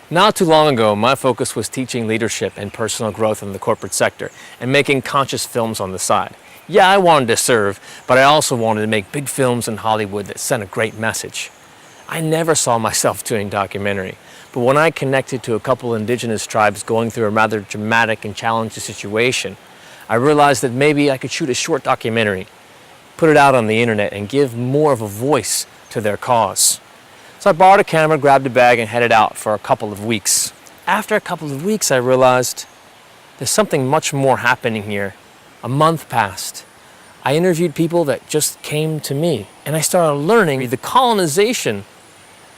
Not too long ago, my focus was teaching leadership and personal growth in the corporate sector and making conscious films on the side. Yeah, I wanted to serve, but I also wanted to make big films in Hollywood that sent a great message. I never saw myself doing documentary, but when I connected to a couple indigenous tribes going through a rather dramatic and challenging situation, I realized that maybe I could shoot a short documentary, put it out on the internet, and give more of a voice to their cause. So I borrowed a camera, grabbed a bag, and headed out for a couple of weeks. After a couple of weeks, I realized there's something much more happening here. A month passed. I interviewed people that just came to me, and I started learning the colonization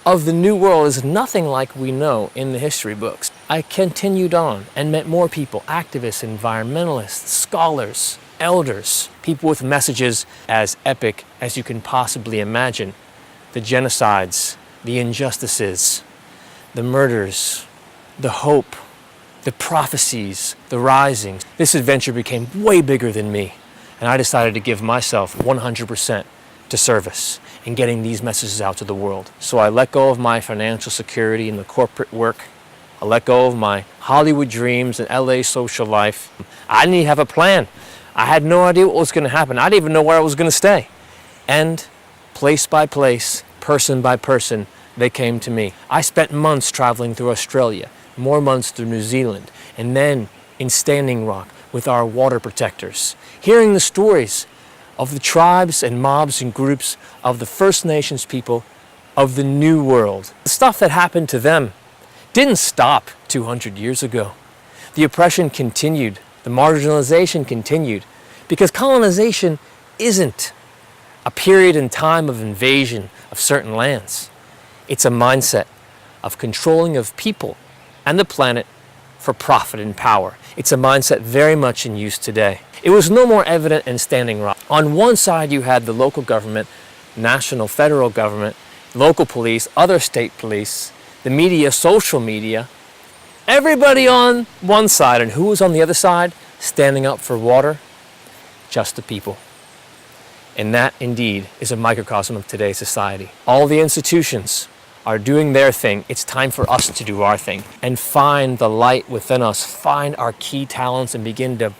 of the New World is nothing like we know in the history books. I continued on and met more people, activists, environmentalists, scholars, elders, people with messages as epic as you can possibly imagine. The genocides, the injustices, the murders, the hope, the prophecies, the risings. This adventure became way bigger than me, and I decided to give myself 100% to service in getting these messages out to the world. So I let go of my financial security in the corporate work. I let go of my Hollywood dreams and LA social life. I didn't even have a plan. I had no idea what was going to happen. I didn't even know where I was going to stay. And place by place, person by person, they came to me. I spent months traveling through Australia, more months through New Zealand, and then in Standing Rock with our water protectors, hearing the stories of the tribes and mobs and groups of the First Nations people of the New World. The stuff that happened to them didn't stop 200 years ago. The oppression continued, the marginalization continued, because colonization isn't a period in time of invasion of certain lands. It's a mindset of controlling of people and the planet for profit and power. It's a mindset very much in use today. It was no more evident in Standing Rock. On one side you had the local government, national, federal government, local police, other state police, the media, social media, everybody on one side, and who was on the other side standing up for water? Just the people. And that, indeed, is a microcosm of today's society. All the institutions are doing their thing. It's time for us to do our thing and find the light within us, find our key talents, and begin to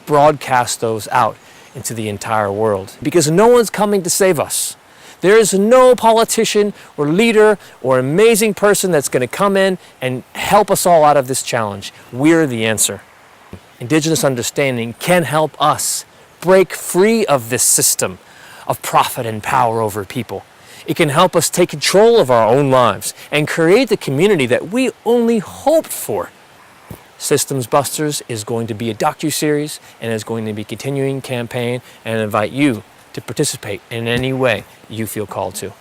broadcast those out into the entire world. Because no one's coming to save us. There is no politician or leader or amazing person that's going to come in and help us all out of this challenge. We're the answer. Indigenous understanding can help us break free of this system of profit and power over people. It can help us take control of our own lives and create the community that we only hoped for. Systems Busters is going to be a docu-series and is going to be a continuing campaign, and I invite you to participate in any way you feel called to.